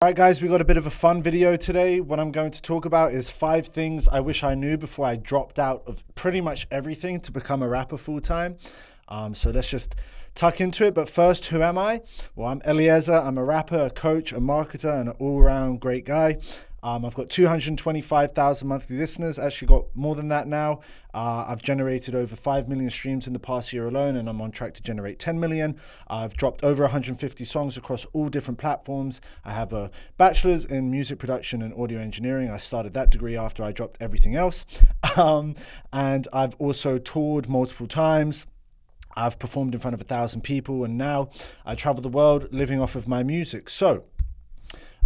All right, guys, we got a bit of a fun video today. What I'm going to talk about is 5 things I wish I knew before I dropped out of pretty much everything to become a rapper full time. So let's just tuck into it. But first, who am I? Well, I'm Eliezer. I'm a rapper, a coach, a marketer, and an all-around great guy. I've got 225,000 monthly listeners, actually got more than that now. I've generated over 5 million streams in the past year alone, and I'm on track to generate 10 million. I've dropped over 150 songs across all different platforms. I have a bachelor's in music production and audio engineering. I started that degree after I dropped everything else. And I've also toured multiple times. I've performed in front of 1,000 people, and now I travel the world living off of my music. So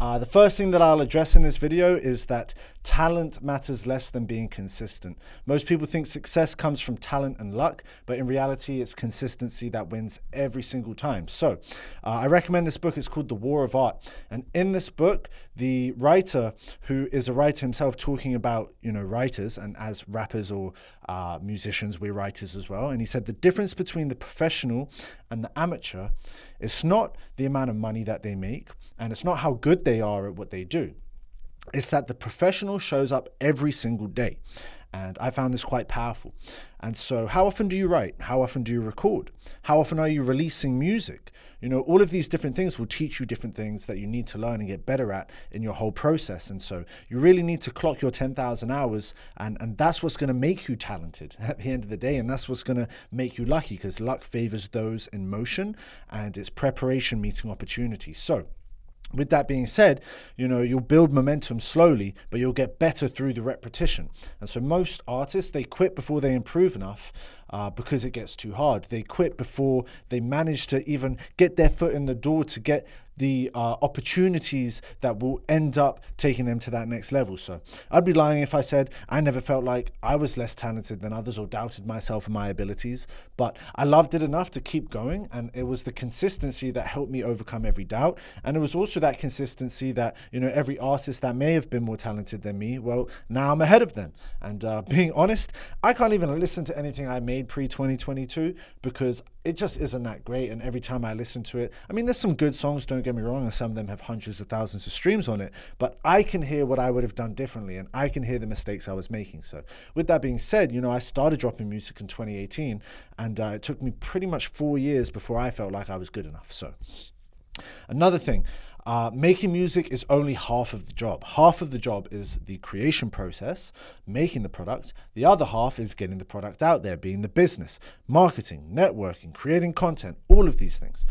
the first thing that I'll address in this video is that talent matters less than being consistent. Most people think success comes from talent and luck, but in reality, it's consistency that wins every single time. So I recommend this book. It's called The War of Art. And in this book, the writer, who is a writer himself, talking about, writers, and as rappers or musicians, we're writers as well. And he said the difference between the professional and the amateur is not the amount of money that they make, and it's not how good they are at what they do. It's that the professional shows up every single day. And I found this quite powerful. And so how often do you write? How often do you record? How often are you releasing music? All of these different things will teach you different things that you need to learn and get better at in your whole process. And so you really need to clock your 10,000 hours. And that's what's going to make you talented at the end of the day. And that's what's going to make you lucky, because luck favors those in motion, and it's preparation meeting opportunity. So with that being said, you'll build momentum slowly, but you'll get better through the repetition. And so most artists, they quit before they improve enough because it gets too hard. They quit before they manage to even get their foot in the door to get the opportunities that will end up taking them to that next level. So I'd be lying if I said I never felt like I was less talented than others or doubted myself and my abilities, but I loved it enough to keep going. And it was the consistency that helped me overcome every doubt. And it was also that consistency that, every artist that may have been more talented than me, well, now I'm ahead of them. And being honest, I can't even listen to anything I made pre-2022 because it just isn't that great. And every time I listen to it, there's some good songs, don't get me wrong, and some of them have hundreds of thousands of streams on it, but I can hear what I would have done differently, and I can hear the mistakes I was making. So with that being said, I started dropping music in 2018, and it took me pretty much 4 years before I felt like I was good enough. So another thing, making music is only half of the job. Half of the job is the creation process, making the product. The other half is getting the product out there, being the business, marketing, networking, creating content, all of these things.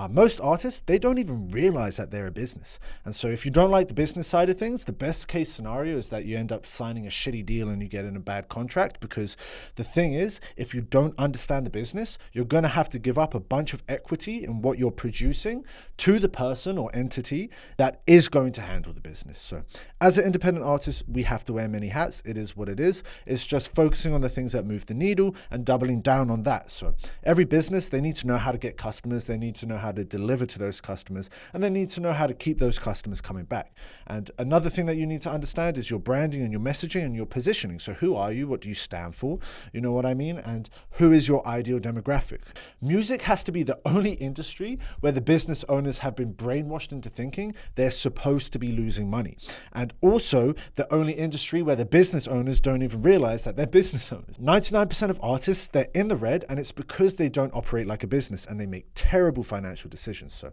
Most artists, they don't even realize that they're a business. And so if you don't like the business side of things, the best case scenario is that you end up signing a shitty deal and you get in a bad contract, because the thing is, if you don't understand the business, you're going to have to give up a bunch of equity in what you're producing to the person or entity that is going to handle the business. So as an independent artist, we have to wear many hats. It is what it is. It's just focusing on the things that move the needle and doubling down on that. So every business, they need to know how to get customers. They need to know how to deliver to those customers, and they need to know how to keep those customers coming back. And another thing that you need to understand is your branding and your messaging and your positioning. So who are you? What do you stand for? You know what I mean? And who is your ideal demographic? Music has to be the only industry where the business owners have been brainwashed into thinking they're supposed to be losing money. And also the only industry where the business owners don't even realize that they're business owners. 99% of artists, they're in the red, and it's because they don't operate like a business and they make terrible financial decisions. So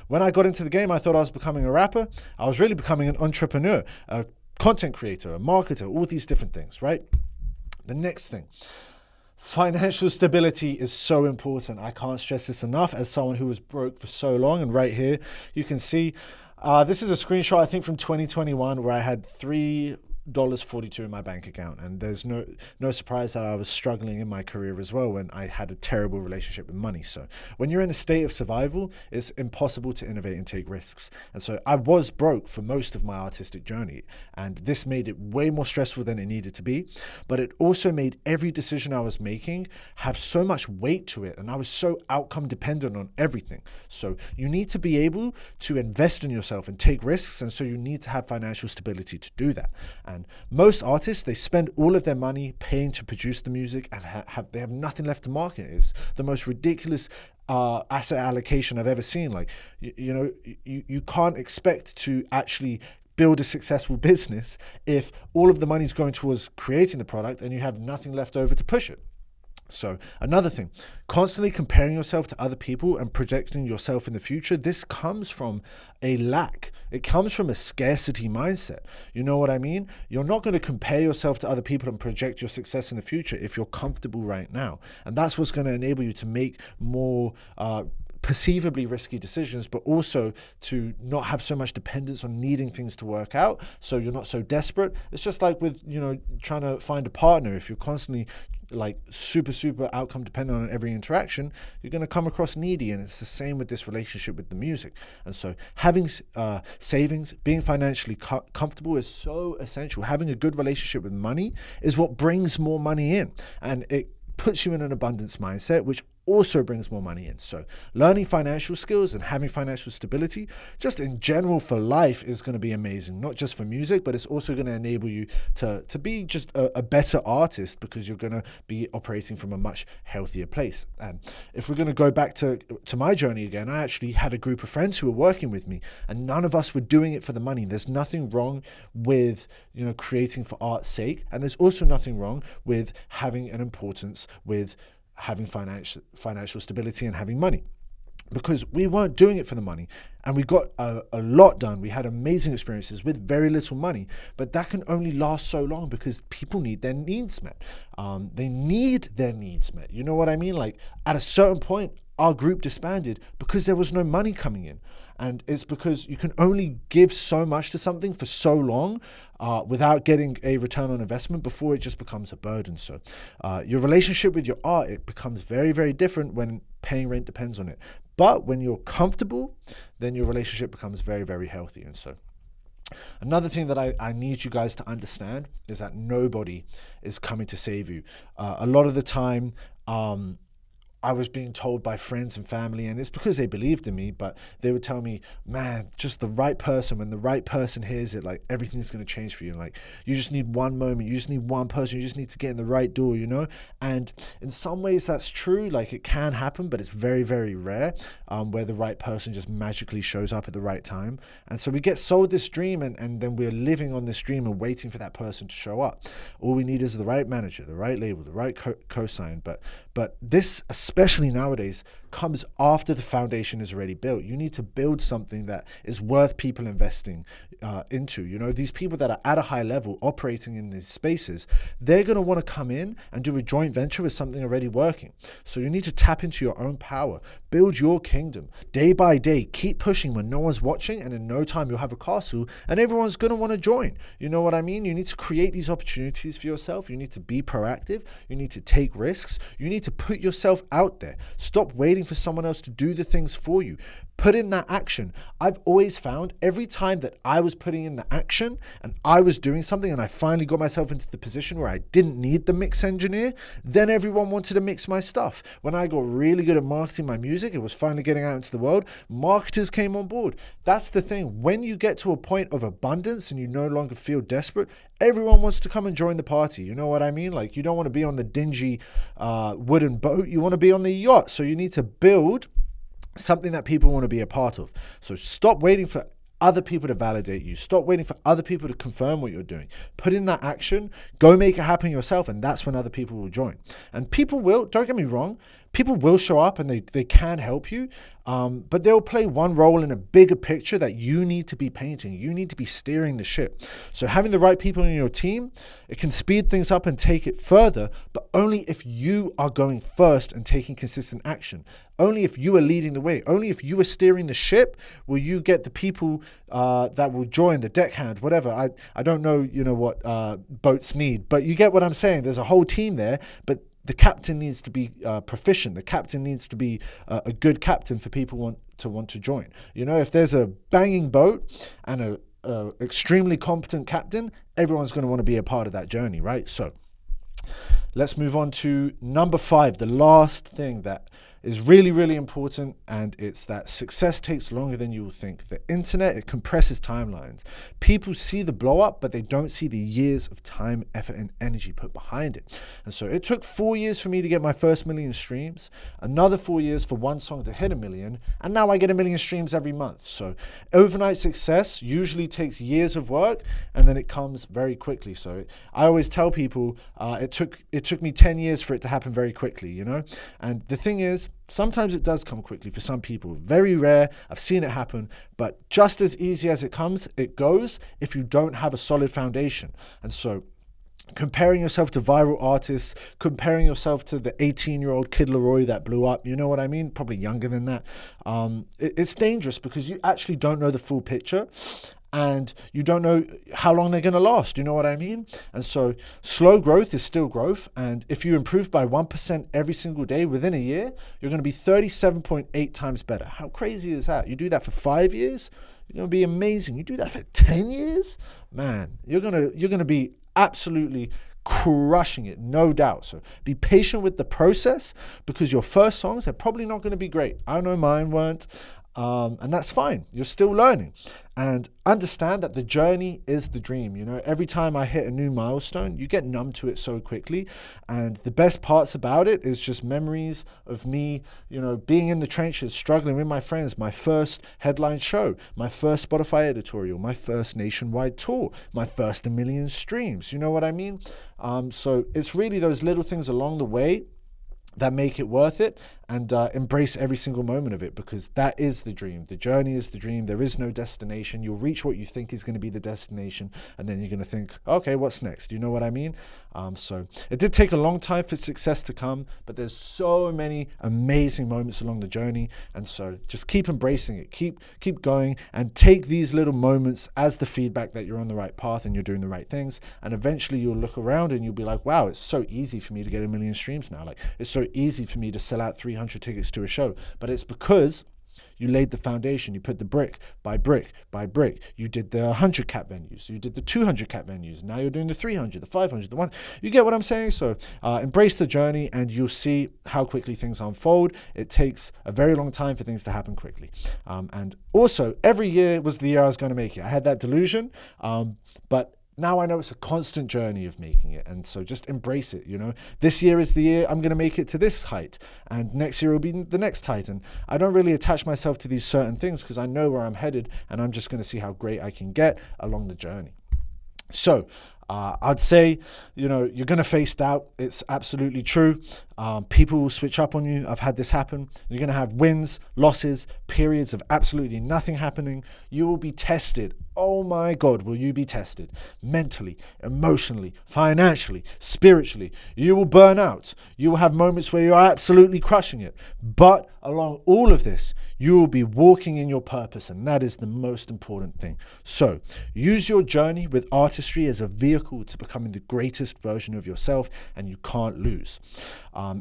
when I got into the game, I thought I was becoming a rapper. I was really becoming an entrepreneur, a content creator, a marketer, all these different things, right? The next thing, financial stability is so important. I can't stress this enough as someone who was broke for so long. And right here, you can see, this is a screenshot, I think from 2021, where I had $3.42 in my bank account, and there's no surprise that I was struggling in my career as well when I had a terrible relationship with money. So when you're in a state of survival, it's impossible to innovate and take risks. And so I was broke for most of my artistic journey, and this made it way more stressful than it needed to be, but it also made every decision I was making have so much weight to it, and I was so outcome dependent on everything. So you need to be able to invest in yourself and take risks, and so you need to have financial stability to do that. And most artists, they spend all of their money paying to produce the music and they have nothing left to market. It's the most ridiculous asset allocation I've ever seen. Like, you can't expect to actually build a successful business if all of the money is going towards creating the product and you have nothing left over to push it. So another thing, constantly comparing yourself to other people and projecting yourself in the future, this comes from a lack. It comes from a scarcity mindset. You know what I mean? You're not going to compare yourself to other people and project your success in the future if you're comfortable right now. And that's what's going to enable you to make more perceivably risky decisions, but also to not have so much dependence on needing things to work out, so you're not so desperate. It's just like with, trying to find a partner. If you're constantly like super outcome dependent on every interaction, you're going to come across needy. And it's the same with this relationship with the music. And so having savings, being financially comfortable is so essential. Having a good relationship with money is what brings more money in, and it puts you in an abundance mindset, which also brings more money in. So learning financial skills and having financial stability, just in general for life, is going to be amazing. Not just for music, but it's also going to enable you to be just a better artist, because you're going to be operating from a much healthier place. And if we're going to go back to my journey again, I actually had a group of friends who were working with me, and none of us were doing it for the money. There's nothing wrong with creating for art's sake, and there's also nothing wrong with having an importance with having financial stability and having money, because we weren't doing it for the money, and we got a lot done. We had amazing experiences with very little money, but that can only last so long because people need their needs met. They need their needs met. You know what I mean? Like, at a certain point, our group disbanded because there was no money coming in. And it's because you can only give so much to something for so long without getting a return on investment before it just becomes a burden. So your relationship with your art, it becomes very, very different when paying rent depends on it. But when you're comfortable, then your relationship becomes very, very healthy. And so another thing that I need you guys to understand is that nobody is coming to save you. A lot of the time, I was being told by friends and family, and it's because they believed in me, but they would tell me, man, just the right person, when the right person hears it, like, everything's going to change for you. Like, you just need one moment, you just need one person, you just need to get in the right door, And in some ways that's true. Like, it can happen, but it's very, very rare where the right person just magically shows up at the right time. And so we get sold this dream, and then we're living on this dream and waiting for that person to show up. All we need is the right manager, the right label, the right cosign. But this, especially nowadays, comes after the foundation is already built. You need to build something that is worth people investing into. These people that are at a high level operating in these spaces, they're going to want to come in and do a joint venture with something already working. So you need to tap into your own power, build your kingdom day by day, keep pushing when no one's watching, and in no time you'll have a castle and everyone's going to want to join. You know what I mean? You need to create these opportunities for yourself. You need to be proactive. You need to take risks. You need to put yourself out there. Stop waiting for someone else to do the things for you. Put in that action. I've always found every time that I was putting in the action and I was doing something, and I finally got myself into the position where I didn't need the mix engineer, then everyone wanted to mix my stuff. When I got really good at marketing my music, it was finally getting out into the world, marketers came on board. That's the thing. When you get to a point of abundance and you no longer feel desperate, everyone wants to come and join the party. You know what I mean? Like, you don't want to be on the dingy wooden boat. You want to be on the yacht. So you need to build something that people want to be a part of. So stop waiting for other people to validate you. Stop waiting for other people to confirm what you're doing. Put in that action, go make it happen yourself, and that's when other people will join. And people will, don't get me wrong, people will show up and they can help you, but they'll play one role in a bigger picture that you need to be painting. You need to be steering the ship. So having the right people in your team, it can speed things up and take it further, but only if you are going first and taking consistent action. Only if you are leading the way. Only if you are steering the ship will you get the people that will join, the deckhand, whatever. I don't know, what boats need, but you get what I'm saying. There's a whole team there, but the captain needs to be proficient. The captain needs to be a good captain for people want to join. If there's a banging boat and a extremely competent captain, everyone's going to want to be a part of that journey, right? So let's move on to number 5, the last thing that is really, really important, and it's that success takes longer than you will think. The internet, it compresses timelines. People see the blow up, but they don't see the years of time, effort, and energy put behind it. And so it took 4 years for me to get my first 1 million streams, another 4 years for one song to hit 1 million, and now I get 1 million streams every month. So overnight success usually takes years of work, and then it comes very quickly. So I always tell people it took me 10 years for it to happen very quickly, you know? And the thing is, sometimes it does come quickly for some people. Very rare. I've seen it happen. But just as easy as it comes, it goes if you don't have a solid foundation. And so comparing yourself to viral artists, comparing yourself to the 18-year-old Kid Laroi that blew up, you know what I mean? Probably younger than that. It's dangerous because you actually don't know the full picture. And you don't know how long they're going to last. You know what I mean? And so slow growth is still growth. And if you improve by 1% every single day within a year, you're going to be 37.8 times better. How crazy is that? You do that for 5 years, you're going to be amazing. You do that for 10 years, man, you're going to be absolutely crushing it, no doubt. So be patient with the process, because your first songs are probably not going to be great. I know mine weren't. And that's fine. You're still learning. And understand that the journey is the dream. You know, every time I hit a new milestone, you get numb to it so quickly. And the best parts about it is just memories of me, you know, being in the trenches, struggling with my friends, my first headline show, my first Spotify editorial, my first nationwide tour, my first 1 million streams. You know what I mean? So it's really those little things along the way that make it worth it, and embrace every single moment of it, because that is the dream. The journey is the dream. There is no destination. You'll reach what you think is going to be the destination, and then you're going to think, okay, what's next? You know what I mean? So it did take a long time for success to come, but there's so many amazing moments along the journey, and so just keep embracing it. Keep going, and take these little moments as the feedback that you're on the right path and you're doing the right things, and eventually you'll look around and you'll be like, wow, it's so easy for me to get 1 million streams now. Like, it's so easy for me to sell out 300 tickets to a show. But it's because you laid the foundation. You put the brick by brick by brick. You did the 100 cap venues. You did the 200 cap venues. Now you're doing the 300, the 500, the 1. You get what I'm saying? So embrace the journey, and you'll see how quickly things unfold. It takes a very long time for things to happen quickly. And also, every year was the year I was going to make it. I had that delusion, but now I know it's a constant journey of making it. And so just embrace it, you know. This year is the year I'm going to make it to this height, and next year will be the next height. And I don't really attach myself to these certain things, because I know where I'm headed, and I'm just going to see how great I can get along the journey. So I'd say, you know, you're going to face doubt. It's absolutely true. People will switch up on you. I've had this happen. You're going to have wins, losses, periods of absolutely nothing happening. You will be tested. Oh my God, will you be tested? Mentally, emotionally, financially, spiritually. You will burn out. You will have moments where you're absolutely crushing it. But along all of this, you will be walking in your purpose, and that is the most important thing. So use your journey with artistry as a vehicle to becoming the greatest version of yourself, and you can't lose.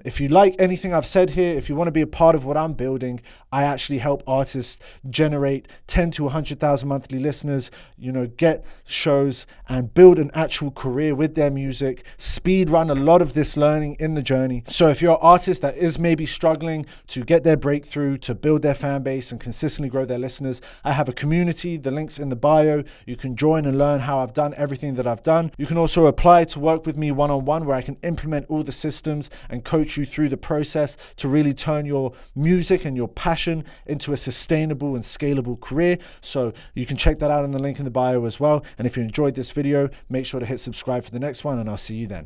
If you like anything I've said here, if you want to be a part of what I'm building, I actually help artists generate 10 to 100,000 monthly listeners, you know, get shows and build an actual career with their music, speed run a lot of this learning in the journey. So if you're an artist that is maybe struggling to get their breakthrough, to build their fan base and consistently grow their listeners, I have a community. The link's in the bio. You can join and learn how I've done everything that I've done. You can also apply to work with me one-on-one, where I can implement all the systems and coach you through the process to really turn your music and your passion into a sustainable and scalable career. So you can check that out in the link in the bio as well. And if you enjoyed this video, make sure to hit subscribe for the next one, and I'll see you then.